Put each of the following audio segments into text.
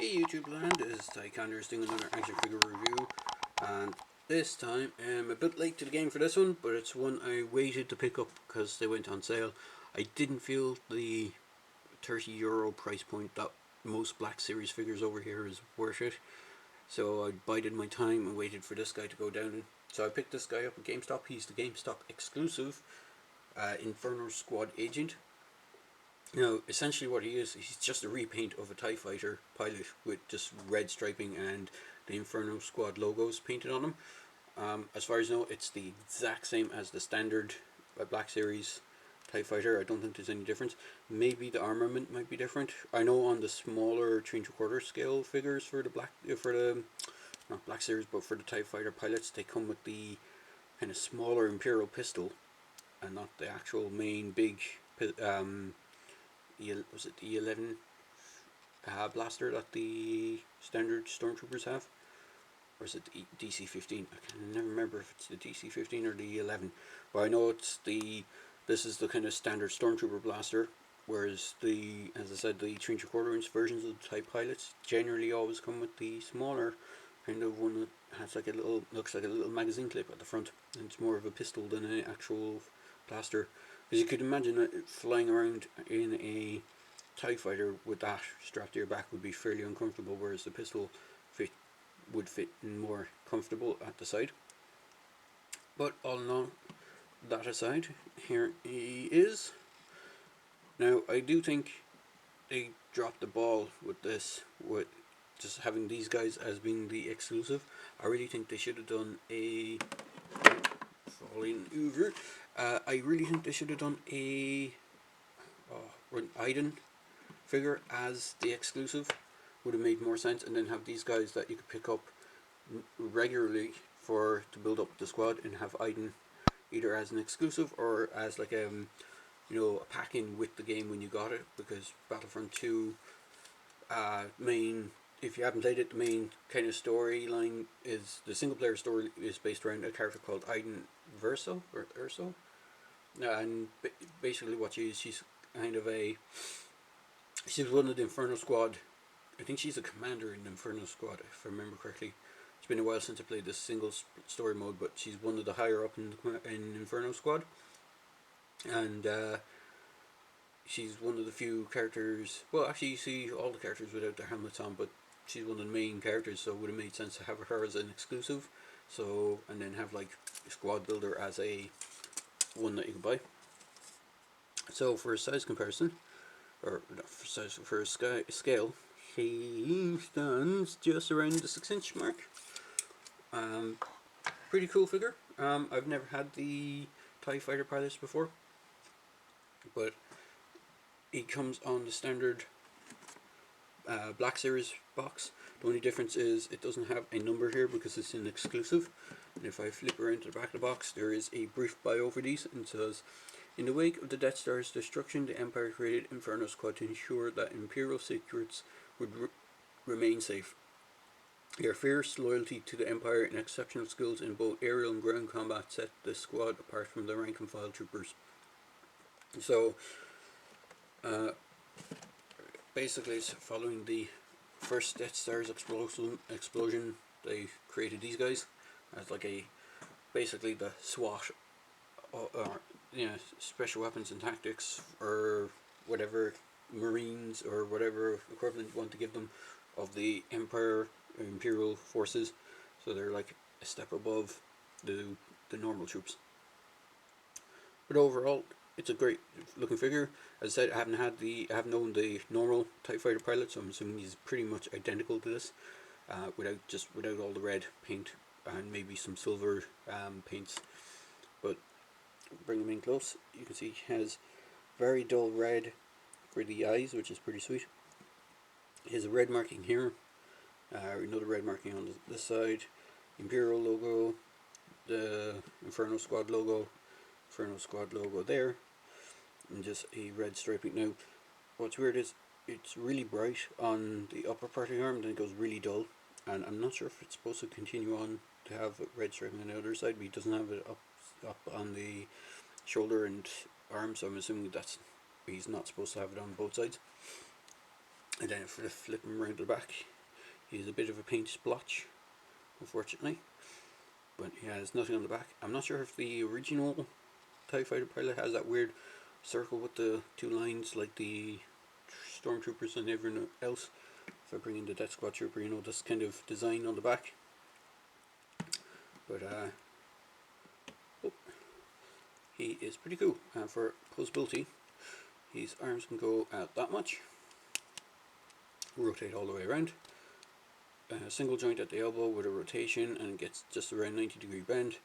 Hey YouTube land, it is Tycander's doing another action figure review, and this time I'm a bit late to the game for this one, but it's one I waited to pick up because they went on sale. I didn't feel the €30 price point that most Black Series figures over here is worth it, so I bided my time and waited for this guy to go down. So I picked this guy up at GameStop. He's the GameStop exclusive Inferno Squad Agent. Now, essentially what he is, he's just a repaint of a TIE Fighter pilot with just red striping and the Inferno Squad logos painted on him. As far as I know, it's the exact same as the standard Black Series TIE Fighter. I don't think there's any difference. Maybe the armament might be different. I know on the smaller 3 3/4 scale figures for the not Black Series, but for the TIE Fighter pilots, they come with the kind of smaller Imperial pistol and not the actual main big was it the 11 blaster that the standard stormtroopers have, or is it the DC-15? I can never remember if it's the DC-15 or the 11, but I know this is the kind of standard stormtrooper blaster, whereas as I said, the 3 3/4 inch versions of the type pilots generally always come with the smaller kind of one that has like looks like a little magazine clip at the front, and it's more of a pistol than an actual blaster. Because you could imagine it flying around in a TIE Fighter with that strapped to your back would be fairly uncomfortable, whereas the pistol would fit more comfortable at the side. But all in all, that aside, here he is. Now, I do think they dropped the ball with this, with just having these guys as being the exclusive. I really think they should have done a falling over. I really think they should have done an Iden figure as the exclusive. Would have made more sense, and then have these guys that you could pick up regularly to build up the squad, and have Iden either as an exclusive or as like a pack-in with the game when you got it, because Battlefront 2 main, if you haven't played it, the main kind of storyline is, the single player story is based around a character called Iden Verso, or Urso, and basically what she's kind of she's one of the Inferno Squad. I think she's a commander in the Inferno Squad, if I remember correctly. It's been a while since I played this single story mode, but she's one of the higher up in Inferno Squad, and she's one of the few characters. Well, actually, you see all the characters without their helmets on, but she's one of the main characters, so it would have made sense to have her as an exclusive. So, and then have like Squad Builder as a one that you can buy. So for a size comparison, or for a scale, he stands just around the 6-inch mark. Pretty cool figure. I've never had the TIE Fighter pilots before, but it comes on the standard Black Series box. The only difference is it doesn't have a number here because it's an exclusive. And if I flip around to the back of the box, there is a brief bio for these, and it says, in the wake of the Death Star's destruction, the Empire created Inferno Squad to ensure that Imperial secrets would remain safe. Their fierce loyalty to the Empire and exceptional skills in both aerial and ground combat set the squad apart from the rank and file troopers. So, basically, it's following the first Death Star's explosion, they created these guys as like basically the SWAT, or special weapons and tactics, or whatever, Marines, or whatever equivalent you want to give them, of the Imperial forces. So they're like a step above the normal troops. But overall, it's a great looking figure. As I said, I haven't known the normal TIE Fighter pilot, so I'm assuming he's pretty much identical to this, without all the red paint and maybe some silver paints. But bring him in close, you can see he has very dull red for the eyes, which is pretty sweet. He has a red marking here, another red marking on this side, Imperial logo, the Inferno Squad logo there, and just a red striping. Now, what's weird is it's really bright on the upper part of the arm, then it goes really dull, and I'm not sure if it's supposed to continue on to have red striping on the other side, but he doesn't have it up on the shoulder and arm, so I'm assuming he's not supposed to have it on both sides. And then if I flip him around the back, He's a bit of a paint splotch, unfortunately, but he has nothing on the back. I'm not sure if the original TIE Fighter pilot has that weird circle with the two lines like the Stormtroopers and everyone else. If I bring in the Death Squad Trooper, you know, this kind of design on the back. But oh, he is pretty cool. For posability, his arms can go out that much, rotate all the way around. A single joint at the elbow with a rotation and gets just around 90-degree bend.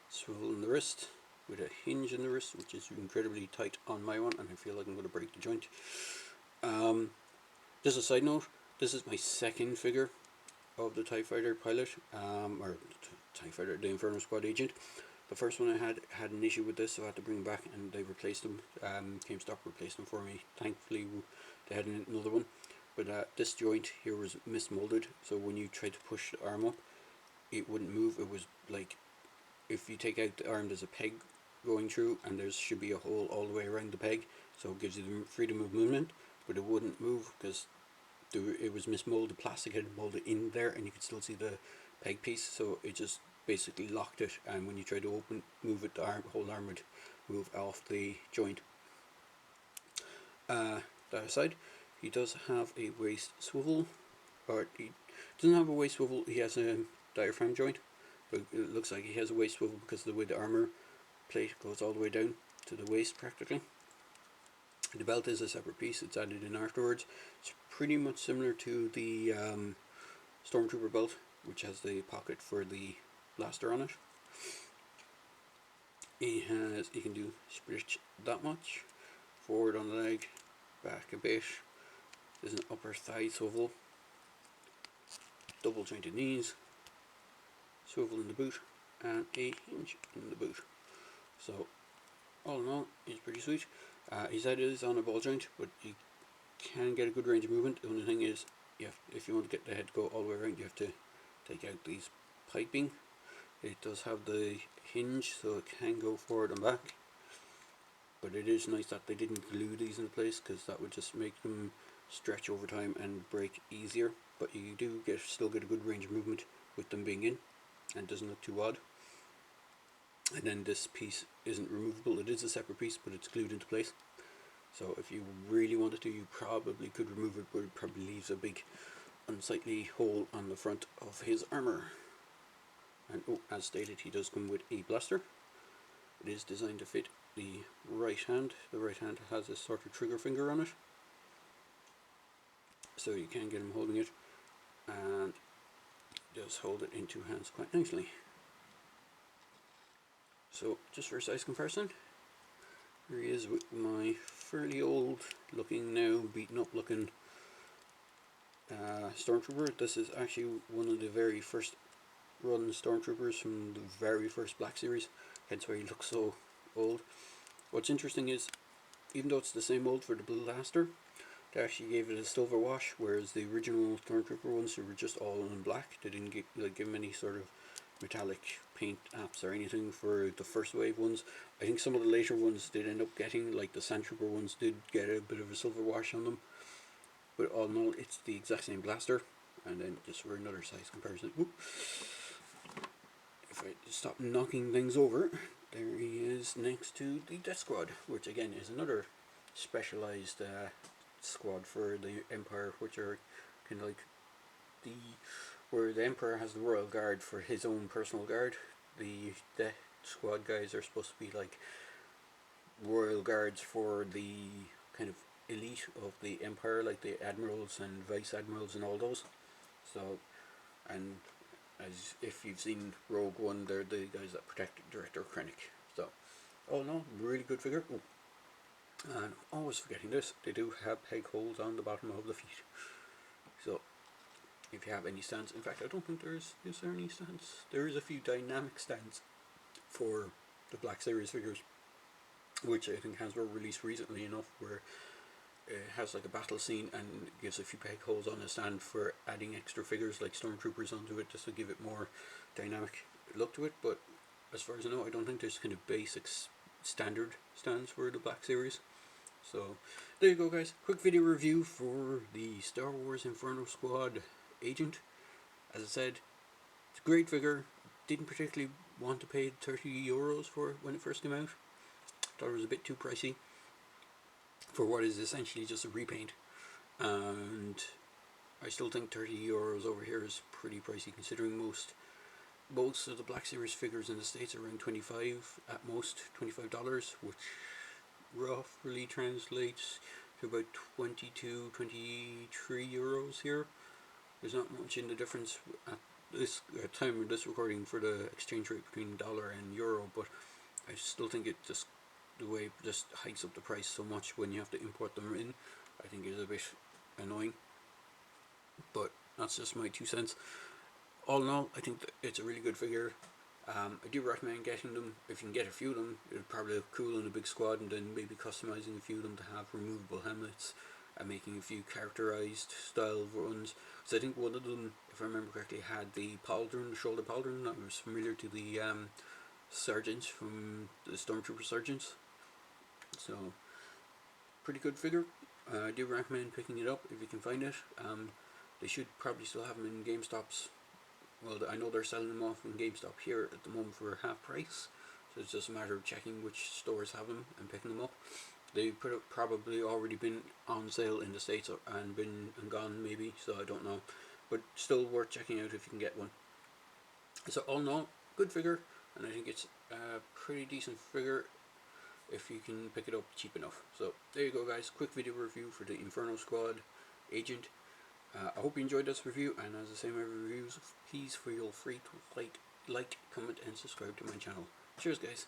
Swivel in the wrist with a hinge in the wrist, which is incredibly tight on my one, and I feel like I'm going to break the joint. Just a side note, this is my second figure of the TIE Fighter pilot, or TIE Fighter, the Inferno Squad Agent. The first one I had an issue with this, so I had to bring them back, and they replaced them. GameStop replaced them for me. Thankfully, they had another one. But this joint here was mismolded, so when you tried to push the arm up, it wouldn't move. It was like, if you take out the arm, there's a peg going through, and there should be a hole all the way around the peg, so it gives you the freedom of movement, but it wouldn't move because it was mismolded. The plastic had molded in there, and you could still see the peg piece, so it just basically locked it, and when you try to move it, the whole arm would move off the joint. That aside, he does have a waist swivel, or he doesn't have a waist swivel, he has a diaphragm joint, but it looks like he has a waist swivel because of the way the armor plate goes all the way down to the waist practically. The belt is a separate piece, it's added in afterwards. It's pretty much similar to the Stormtrooper belt, which has the pocket for the blaster on it. He can do split that much, forward on the leg, back a bit. There's an upper thigh swivel, double jointed knees, swivel in the boot, and a hinge in the boot. So all in all, he's pretty sweet. His head is on a ball joint, but you can get a good range of movement. The only thing is, if you want to get the head to go all the way around, you have to take out these piping. It does have the hinge, so it can go forward and back. But it is nice that they didn't glue these into place, because that would just make them stretch over time and break easier. But you do still get a good range of movement with them being in, and it doesn't look too odd. And then this piece isn't removable. It is a separate piece, but it's glued into place. So if you really wanted to, you probably could remove it, but it probably leaves a big unsightly hole on the front of his armor. And as stated, he does come with a blaster. It is designed to fit the right hand. The right hand has a sort of trigger finger on it, so you can get him holding it, and does hold it in two hands quite nicely. So just for a size comparison, here he is with my fairly old looking now, beaten up looking Stormtrooper. This is actually one of the very first run Stormtroopers from the very first Black Series, hence why he looks so old. What's interesting is, even though it's the same mold for the blaster, they actually gave it a silver wash, whereas the original Stormtrooper ones, they were just all in black. They didn't give him any sort of metallic paint apps or anything for the first wave ones. I think some of the later ones did end up getting, like the Sandtrooper ones did get a bit of a silver wash on them. But all in all, it's the exact same blaster. And then just for another size comparison, if I stop knocking things over, there he is next to the Death Squad, which again is another specialized squad for the Empire, which are kind of like where the Emperor has the Royal Guard for his own personal guard. The Death Squad guys are supposed to be like Royal Guards for the kind of elite of the Empire, like the Admirals and Vice Admirals and all those. So, and as if you've seen Rogue One, they're the guys that protect Director Krennic. So, oh no, really good figure. Oh. And I'm always forgetting this, they do have peg holes on the bottom of the feet. So, if you have any stands, in fact I don't think is there any stands? There is a few dynamic stands for the Black Series figures, which I think were released recently enough, where it has like a battle scene and gives a few peg holes on a stand for adding extra figures like Stormtroopers onto it, just to give it more dynamic look to it. But as far as I know, I don't think there's kind of basic standard stands for the Black Series. So there you go guys, quick video review for the Star Wars Inferno Squad Agent. as I said, it's a great figure. Didn't particularly want to pay €30 for it when it first came out. Thought it was a bit too pricey for what is essentially just a repaint. And I still think €30 over here is pretty pricey, considering most of the Black Series figures in the States are around 25 at most, $25, which roughly translates to about 22, €23 here. There's not much in the difference at this time of this recording for the exchange rate between dollar and euro, but I still think it just, the way it just hikes up the price so much when you have to import them in, I think is a bit annoying. But that's just my 2 cents. All in all, I think that it's a really good figure. I do recommend getting them. If you can get a few of them, it would probably look cool in a big squad, and then maybe customizing a few of them to have removable helmets and making a few characterized style runs. So I think one of them, if I remember correctly, had the pauldron, the shoulder pauldron that was familiar to the sergeants from the Stormtrooper sergeants. So pretty good figure. I do recommend picking it up if you can find it. They should probably still have them in GameStops. Well, I know they're selling them off in GameStop here at the moment for half price, so it's just a matter of checking which stores have them and picking them up. They've probably already been on sale in the States and been and gone maybe, so I don't know, but still worth checking out if you can get one. So all in all, good figure, and I think it's a pretty decent figure if you can pick it up cheap enough. So there you go, guys, quick video review for the Inferno Squad Agent. I hope you enjoyed this review, and as I say in my reviews, please feel free to like, comment, and subscribe to my channel. Cheers, guys.